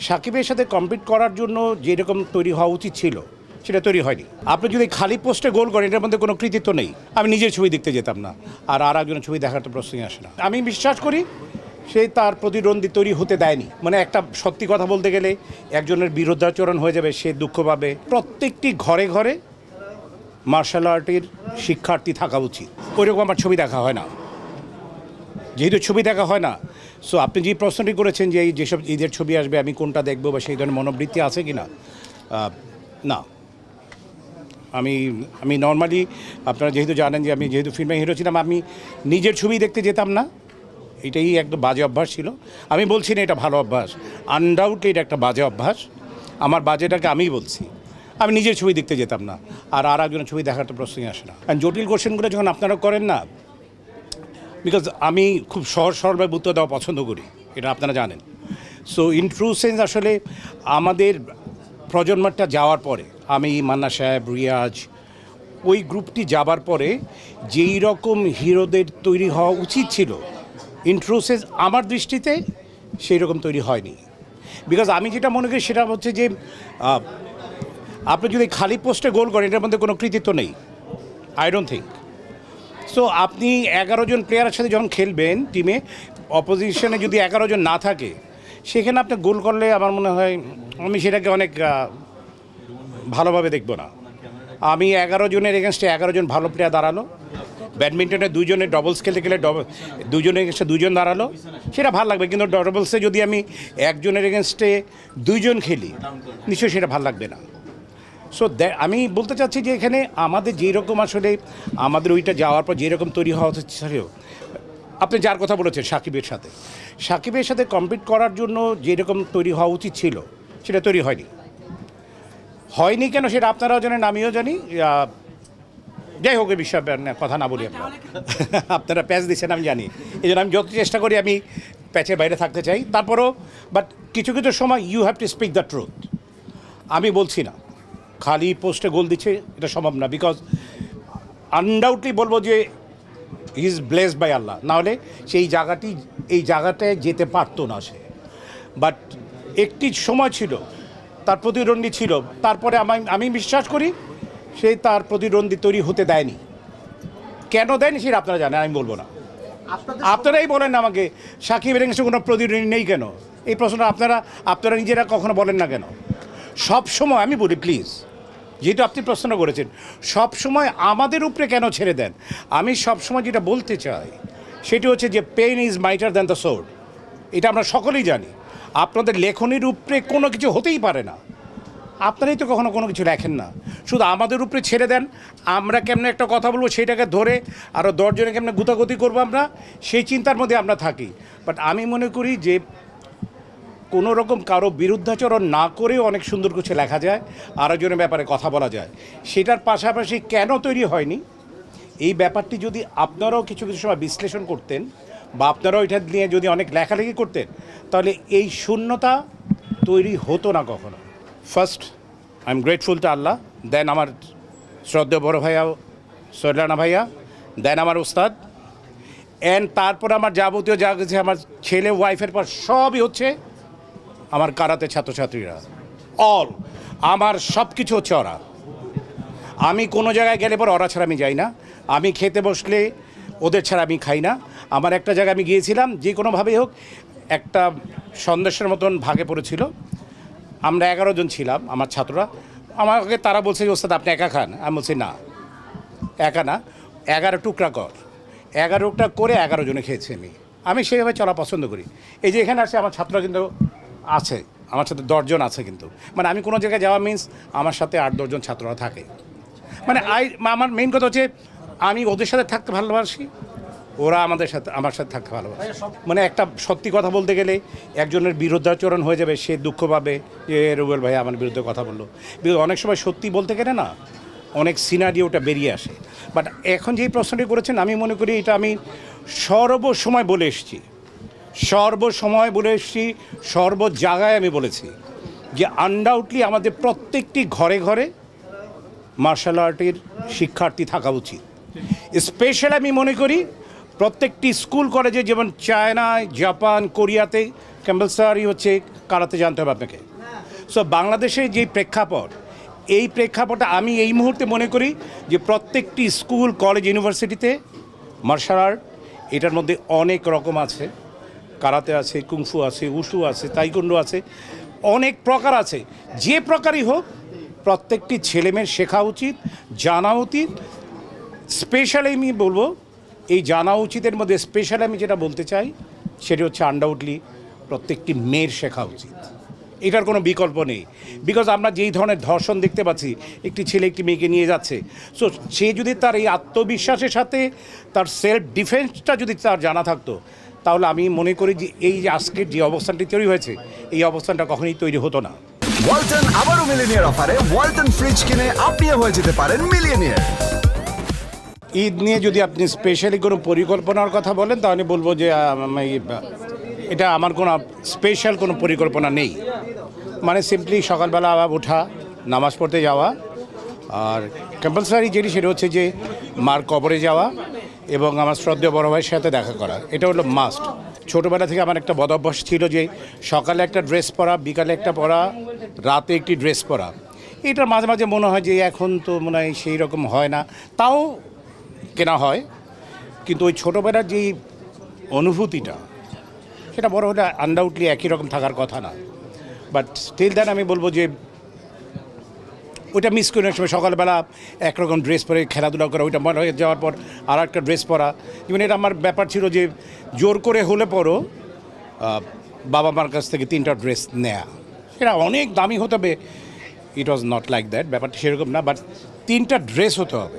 সাকিবের সাথে কম্পিট করার জন্য যেরকম তৈরি হওয়া উচিত ছিল সেটা তৈরি হয়নি। আপনি যদি খালি পোস্টে গোল করেন এটার মধ্যে কোনো কৃতিত্ব নেই। আমি নিজের ছবি দেখতে যেতাম না, আর একজনের ছবি দেখার তো প্রশ্নই আসে না। আমি বিশ্বাস করি সে তার প্রতিদ্বন্দ্বী তৈরি হতে দেয়নি। মানে একটা সত্যি কথা বলতে গেলে একজনের বিরুদ্ধাচরণ হয়ে যাবে, সে দুঃখ পাবে। প্রত্যেকটি ঘরে ঘরে মার্শাল আর্টের শিক্ষার্থী থাকা উচিত। ওইরকম আমার ছবি দেখা হয় না, যেহেতু ছবি দেখা হয় না। সো আপনি যে প্রশ্নটি করেছেন যে এই যেসব ঈদের ছবি আসবে আমি কোনটা দেখবো বা সেই ধরনের মনোবৃত্তি আছে কি না, না। আমি নর্মালি আপনারা যেহেতু জানেন যে আমি যেহেতু ফিল্মে হিরো ছিলাম, আমি নিজের ছবি দেখতে যেতাম না। এটাই একদম বাজে অভ্যাস ছিল। আমি বলছি না এটা ভালো অভ্যাস, আনডাউটলি এটা একটা বাজে অভ্যাস। আমার বাজেটাকে আমিই বলছি। আমি নিজের ছবি দেখতে যেতাম না, আর একজনের ছবি দেখার তো প্রশ্নই আসে না। কারণ জটিল কোশ্চেনগুলো যখন আপনারা করেন না, বিকজ আমি খুব সহজ সরলভাবে উত্তর দেওয়া পছন্দ করি, এটা আপনারা জানেন। সো ইন ট্রু সেন্স আসলে আমাদের প্রজন্মটা যাওয়ার পরে, আমি মান্না সাহেব, রিয়াজ, ওই গ্রুপটি যাবার পরে যেই রকম হিরোদের তৈরি হওয়া উচিত ছিল, ইন ট্রু সেন্স আমার দৃষ্টিতে সেই রকম তৈরি হয়নি। বিকজ আমি যেটা মনে করি সেটা হচ্ছে যে আপনি যদি খালি পোস্টে গোল করেন এটার মধ্যে কোনো কৃতিত্ব নেই, আই ডোন্ট থিঙ্ক। সো আপনি 11 জন প্লেয়ারের সাথে যখন খেলবেন টিমে, অপোজিশনে যদি 11 জন না থাকে, সেখানে আপনি গোল করলে আমার মনে হয় আমি সেটাকে অনেক ভালোভাবে দেখব না। আমি 11 জনের এগেনস্টে 11 জন ভালো প্লেয়ার দাঁড়ালো, ব্যাডমিন্টনে 2 জনের ডবলস খেলতে গেলে 2 জনের এগেনস্টে 2 জন দাঁড়ালো, সেটা ভালো লাগবে। কিন্তু ডবলসে যদি আমি 1 জনের এগেনস্টে 2 জন খেলি, নিশ্চয়ই সেটা ভালো লাগবে না। সো আমি বলতে চাচ্ছি যে এখানে আমাদের যেই রকম আসলে আমাদের ওইটা যাওয়ার পর যেরকম তৈরি হওয়া হচ্ছে, আপনি যার কথা বলেছেন সাকিবের সাথে কম্পিট করার জন্য যেরকম তৈরি হওয়া উচিত ছিল সেটা তৈরি হয়নি কেন সেটা আপনারাও জানেন, আমিও জানি। যাই হোক, এই বিষয়ে কথা না বলি। আপনারা প্যাচ দিচ্ছেন আমি জানি, এই জন্য আমি যত চেষ্টা করি আমি প্যাচের বাইরে থাকতে চাই। তারপরও বাট কিছু কিছু সময় you have to speak the truth. আমি বলছি না খালি পোস্টে গোল দিচ্ছে, এটা সম্ভব না। বিকজ আনডাউটলি বলবো যে হি ইজ ব্লেসড বাই আল্লাহ, নাহলে এই জায়গাটায় যেতে পারতো না সে। বাট একটি সময় ছিল তার প্রতিদ্বন্দ্বী ছিল, তারপরে আমি বিশ্বাস করি সে তার প্রতিদ্বন্দ্বী তৈরি হতে দেয়নি। কেন দেয়নি সেটা আপনারা জানেন, আমি বলবো না। আপনারাই বলেন না আমাকে সাকিবের এগেন্সে কোনো প্রতিদ্বন্দ্বী নেই কেন, এই প্রশ্নটা আপনারা নিজেরা কখনো বলেন না কেন? সব সময় আমি বলি প্লিজ, যেহেতু আপনি প্রশ্ন করেছেন, সব সময় আমাদের উপরে কেন ছেড়ে দেন? আমি সবসময় যেটা বলতে চাই সেটি হচ্ছে যে pain is mightier than the sword. এটা আমরা সকলেই জানি। আপনাদের লেখনির উপরে কোনো কিছু হতেই পারে না, আপনারাই তো কখনো কোনো কিছু লেখেন না, শুধু আমাদের উপরে ছেড়ে দেন। আমরা কেমনে একটা কথা বলবো সেটাকে ধরে আরও 10 জনে কেমনে গুতাগুতি করবো, আমরা সেই চিন্তার মধ্যে আমরা থাকি। বাট আমি মনে করি যে কোনো রকম কারো বিরুদ্ধাচরণ না করেও অনেক সুন্দর কিছু লেখা যায়, আরেকজনের ব্যাপারে কথা বলা যায়। সেটার পাশাপাশি কেন তৈরি হয়নি এই ব্যাপারটি যদি আপনারাও কিছু কিছু সময় বিশ্লেষণ করতেন বা আপনারাও এটা নিয়ে যদি অনেক লেখালেখি করতেন, তাহলে এই শূন্যতা তৈরি হতো না কখনো। First I am grateful to Allah, then আমার শ্রদ্ধেয় বড় ভাইয়া সৈলানা ভাইয়া, দেন আমার উস্তাদ, অ্যান্ড তারপর আমার যাবতীয় যা কিছু আমার ছেলে ওয়াইফের পর সবই হচ্ছে আমার কারাতে ছাত্রছাত্রীরা। অল আমার সব কিছু হচ্ছে ওরা। আমি কোনো জায়গায় গেলে পর ওরা ছাড়া আমি যাই না, আমি খেতে বসলে ওদের ছাড়া আমি খাই না। আমার একটা জায়গায় আমি গিয়েছিলাম, যে কোনোভাবেই হোক একটা সন্দেশের মতন ভাগে পড়েছিল, আমরা 11 জন ছিলাম আমার ছাত্ররা। আমাকে তারা বলছে যে ওস্তাদ আপনি একা খান, আমি বলছি না একা না, 11 টুকরা কর। 11টা করে 11 জনে খেয়েছি আমি সেইভাবে চলা পছন্দ করি। এই যে এখানে আসে আমার ছাত্ররা কিন্তু আছে, আমার সাথে 10 জন আছে, কিন্তু মানে আমি কোনো জায়গায় যাওয়া মিন্স আমার সাথে 8-10 জন ছাত্ররা থাকে। মানে আমার মেইন কথা হচ্ছে আমি ওদের সাথে থাকতে ভালোবাসি, ওরা আমার সাথে থাকতে ভালোবাসে। মানে একটা সত্যি কথা বলতে গেলে একজনের বিরুদ্ধাচরণ হয়ে যাবে, সে দুঃখ পাবে যে রুবেল ভাই আমার বিরুদ্ধে কথা বললো। বিকজ অনেক সময় সত্যি বলতে গেলে না অনেক সিনারিওটা বেরিয়ে আসে। বাট এখন যেই প্রশ্নটি করেছেন, আমি মনে করি এটা আমি সর্বসময় বলে এসেছি, সর্ব জায়গায় আমি বলেছি যে আনডাউটলি আমাদের প্রত্যেকটি ঘরে ঘরে মার্শাল আর্টের শিক্ষার্থী থাকা উচিত। স্পেশাল আমি মনে করি প্রত্যেকটি স্কুল কলেজে, যেমন চায়নায়, জাপান, কোরিয়াতে কম্পালসারি হচ্ছে কারাতে জানতে হবে আপনাকে। সো বাংলাদেশের যে প্রেক্ষাপট, এই প্রেক্ষাপটে আমি এই মুহূর্তে মনে করি যে প্রত্যেকটি স্কুল, কলেজ, ইউনিভার্সিটিতে মার্শাল আর্ট এটার মধ্যে অনেক রকম আছে। কারাতে আছে, কুংফু আছে, উশু আছে, তাইকুন্ডো আছে, অনেক প্রকার আছে। যে প্রকারই হোক প্রত্যেকটি ছেলেমেয়ের শেখা উচিত, জানা উচিত। স্পেশালি আমি বলবো এই জানা উচিতের মধ্যে স্পেশালি আমি যেটা বলতে চাই সেটা হচ্ছে আনডাউটলি প্রত্যেকটি মেয়ের শেখা উচিত। এটার কোনো বিকল্প নেই। বিকজ আমরা যেই ধরনের ধর্ষণ দেখতে পাচ্ছি, একটি ছেলে একটি মেয়েকে নিয়ে যাচ্ছে, সো সে যদি তার এই আত্মবিশ্বাসের সাথে তার সেলফ ডিফেন্সটা যদি তার জানা থাকতো, তাহলে আমি মনে করি যে এই যে আজকের যে অবস্থানটি তৈরি হয়েছে, এই অবস্থানটা কখনোই তৈরি হতো না। ওয়ালটন আবারও মিলিনিয়ার অফারে ওয়ালটন ফ্রিজ কিনে আপনিও হয়ে যেতে পারেন মিলিয়নিয়ার। ঈদ নিয়ে যদি আপনি স্পেশালি কোনো পরিকল্পনার কথা বলেন তাহলে বলবো যে এটা আমার কোনো স্পেশাল কোনো পরিকল্পনা নেই। মানে সিম্পলি সকালবেলা আবার ওঠা, নামাজ পড়তে যাওয়া, আর কম্পালসারি যেটি সেটা হচ্ছে যে মার কবরে যাওয়া এবং আমার শ্রদ্ধেয় বড় ভাইয়ের সাথে দেখা করা। এটা হলো মাস্ট। ছোটোবেলা থেকে আমার একটা বদ অভ্যাস ছিল যে সকালে একটা ড্রেস পরা, বিকালে একটা পরা, রাতে একটি ড্রেস পরা। এটা মাঝে মাঝে মনে হয় যে এখন তো মনে হয় সেই রকম হয় না, তাও কেনা হয়। কিন্তু ওই ছোটোবেলার যেই অনুভূতিটা সেটা বড় হলে আনডাউটলি একই রকম থাকার কথা না। বাট স্টিল দেন আমি বলবো যে ওইটা মিস করে সময় সকালবেলা একরকম ড্রেস পরে খেলাধুলা করা, ওইটা মনে হয়ে যাওয়ার পর আর একটা ড্রেস পরা। ইভেন এটা আমার ব্যাপার ছিল যে জোর করে হলে পরও বাবা মার কাছ থেকে 3টা ড্রেস নেয়া। এটা অনেক দামি হতে হবে, ইট ওয়াজ নট লাইক দ্যাট, ব্যাপারটা সেরকম না, বাট 3টা ড্রেস হতে হবে।